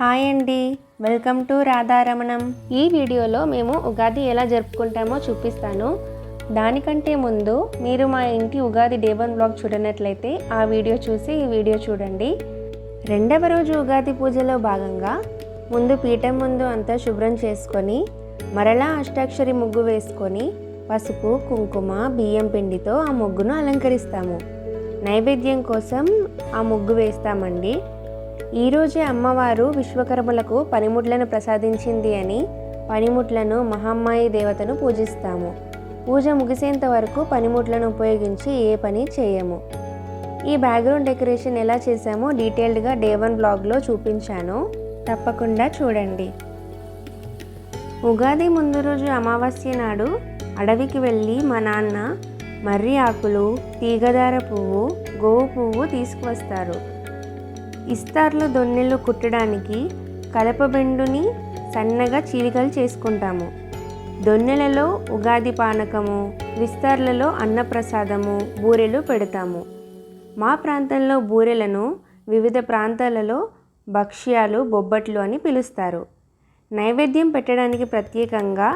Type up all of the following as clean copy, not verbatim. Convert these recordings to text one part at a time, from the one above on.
Hi అండి, welcome to రాధారమణం. ఈ వీడియోలో మేము ఉగాది ఎలా జరుపుకుంటామో చూపిస్తాను. దానికంటే ముందు మీరు మా ఇంటి ఉగాది డే 1 వ్లాగ్ చూడనట్లయితే ఆ వీడియో చూసి ఈ వీడియో చూడండి. రెండవ రోజు ఉగాది పూజలో భాగంగా ముందు పీఠం ముందు అంతా శుభ్రం చేసుకొని మరలా అష్టాక్షరి ముగ్గు వేసుకొని పసుపు, కుంకుమ, బియ్యం పిండితో ఆ ముగ్గును అలంకరిస్తాము. నైవేద్యం కోసం ఆ ముగ్గు వేస్తామండి. ఈరోజే అమ్మవారు విశ్వకర్మలకు పనిముట్లను ప్రసాదించింది అని పనిముట్లను మహామ్మాయి దేవతను పూజిస్తాము. పూజ ముగిసేంత వరకు పనిముట్లను ఉపయోగించి ఏ పని చేయము. ఈ బ్యాక్గ్రౌండ్ డెకరేషన్ ఎలా చేశామో డీటెయిల్డ్గా డే 1 బ్లాగ్లో చూపించాను, తప్పకుండా చూడండి. ఉగాది ముందు రోజు అమావాస్య నాడు అడవికి వెళ్ళి మా నాన్న మర్రి ఆకులు, తీగదార పువ్వు, గోవు పువ్వు తీసుకువస్తారు. ఇస్తార్లు దొన్నెలు కుట్టడానికి కలపబెండుని సన్నగా చీలికలు చేసుకుంటాము. దొన్నెలలో ఉగాది పానకము, విస్తార్లలో అన్నప్రసాదము, బూరెలు పెడతాము. మా ప్రాంతంలో బూరెలను వివిధ ప్రాంతాలలో భక్ష్యాలు, బొబ్బట్లు అని పిలుస్తారు. నైవేద్యం పెట్టడానికి ప్రత్యేకంగా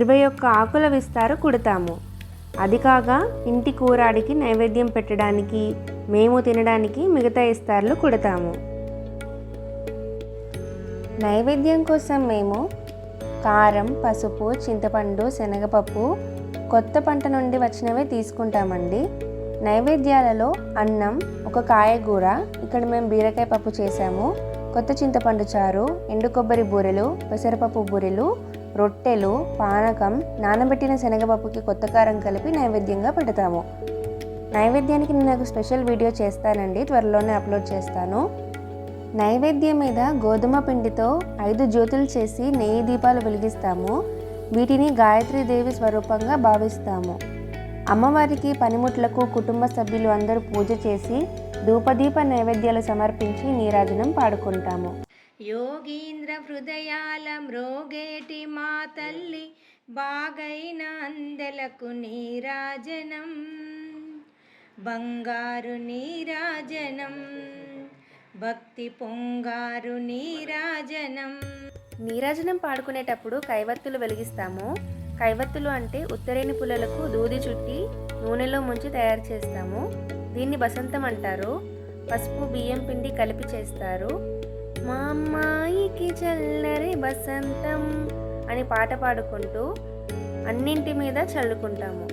21 ఆకుల విస్తారు కుడతాము. అది కాగా ఇంటి కూరాడికి నైవేద్యం పెట్టడానికి, మేము తినడానికి మిగతా ఇస్తార్లు కుడతాము. నైవేద్యం కోసం మేము కారం, పసుపు, చింతపండు, శనగపప్పు కొత్త పంట నుండి వచ్చినవే తీసుకుంటామండి. నైవేద్యాలలో అన్నం, ఒక కాయగూర, ఇక్కడ మేము బీరకాయ పప్పు చేసాము, కొత్త చింతపండు చారు, ఎండు కొబ్బరి బూరెలు, పెసరపప్పు బూరెలు, రొట్టెలు, పానకం, నానబెట్టిన శనగపప్పుకి కొత్త కారం కలిపి నైవేద్యంగా పెడతాము. నైవేద్యానికి నేను ఒక స్పెషల్ వీడియో చేస్తానండి, త్వరలోనే అప్లోడ్ చేస్తాను. నైవేద్యం మీద గోధుమ పిండితో 5 జ్యోతులు చేసి నెయ్యి దీపాలు వెలిగిస్తాము. వీటిని గాయత్రీదేవి స్వరూపంగా భావిస్తాము. అమ్మవారికి, పనిముట్లకు కుటుంబ సభ్యులు అందరూ పూజ చేసి ధూపదీప నైవేద్యాలు సమర్పించి నీరాజనం పాడుకుంటాము. యోగీంద్ర హృదయాల మ్రోగేటి మా తల్లి బాగైన అందలకు నీరాజనం, బంగారు నీరాజనం, భక్తి పొంగారు నీరాజనం. నీరాజనం పాడుకునేటప్పుడు కైవత్తులు వెలిగిస్తాము. కైవత్తులు అంటే ఉత్తరేణి పుల్లలకు దూది చుట్టి నూనెలో ముంచి తయారు చేస్తాము. దీన్ని బసంతం అంటారు. పసుపు, బియ్యం పిండి కలిపి చేస్తారు. మా అమ్మాయికి చల్లరి బసంతం అని పాట పాడుకుంటూ అన్నింటి మీద చల్లుకుంటాము.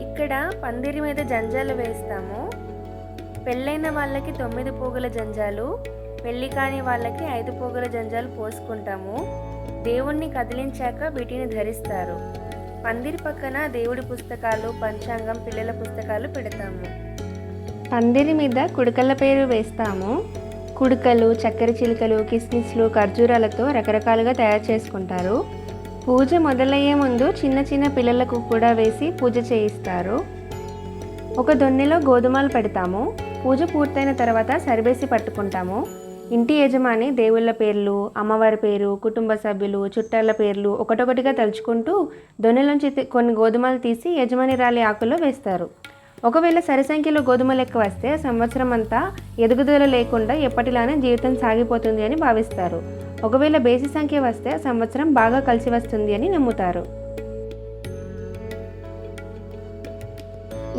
ఇక్కడ పందిరి మీద జంజాలు వేస్తాము. పెళ్ళైన వాళ్ళకి 9 పోగుల జంజాలు, పెళ్ళి కాని వాళ్ళకి 5 పోగుల జంజాలు పోసుకుంటాము. దేవుణ్ణి కదిలించాక వీటిని ధరిస్తారు. పందిరి పక్కన దేవుడి పుస్తకాలు, పంచాంగం, పిల్లల పుస్తకాలు పెడతాము. పందిరి మీద కుడుకల పేరు వేస్తాము. కుడుకలు, చక్కెర చిలుకలు, కిస్మిస్లు, ఖర్జూరాలతో రకరకాలుగా తయారు చేసుకుంటారు. పూజ మొదలయ్యే ముందు చిన్న చిన్న పిల్లలకు కూడా వేసి పూజ చేయిస్తారు. ఒక దొన్నెలో గోధుమలు పెడతాము. పూజ పూర్తయిన తర్వాత సరివేసి పట్టుకుంటాము. ఇంటి యజమాని దేవుళ్ళ పేర్లు, అమ్మవారి పేరు, కుటుంబ సభ్యులు, చుట్టాల పేర్లు ఒకటొకటిగా తలుచుకుంటూ దొన్నెలోంచి కొన్ని గోధుమలు తీసి యజమానిరాలి ఆకుల్లో వేస్తారు. ఒకవేళ సరి సంఖ్యలో గోధుమలు ఎక్కువ వస్తే సంవత్సరం అంతా ఎదుగుదల లేకుండా ఎప్పటిలానే జీవితం సాగిపోతుంది అని భావిస్తారు. ఒకవేళ బేసి సంఖ్య వస్తే సంవత్సరం బాగా కలిసి వస్తుంది అని నమ్ముతారు.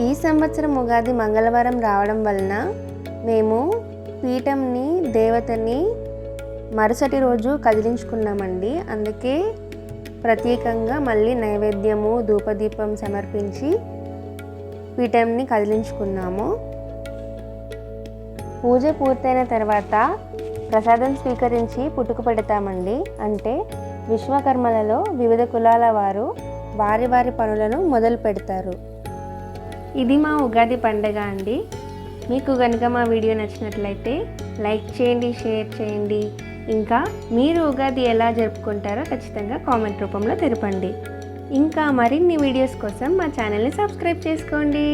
ఈ సంవత్సరం ఉగాది మంగళవారం రావడం వలన మేము పీఠంని, దేవతని మరుసటి రోజు కదిలించుకున్నామండి. అందుకే ప్రత్యేకంగా మళ్ళీ నైవేద్యము, ధూపదీపం సమర్పించి పీఠంని కదిలించుకున్నాము. పూజ పూర్తయిన తర్వాత ప్రసాదం స్వీకరించి పుట్టుకు పెడతామండి. అంటే విశ్వకర్మలలో వివిధ కులాల వారు వారి వారి పనులను మొదలు పెడతారు. ఇది మా ఉగాది పండగ అండి. మీకు కనుక మా వీడియో నచ్చినట్లయితే లైక్ చేయండి, షేర్ చేయండి. ఇంకా మీరు ఉగాది ఎలా జరుపుకుంటారో ఖచ్చితంగా కామెంట్ రూపంలో తెలపండి. ఇంకా మరిన్ని వీడియోస్ కోసం మా ఛానల్ని సబ్స్క్రైబ్ చేసుకోండి.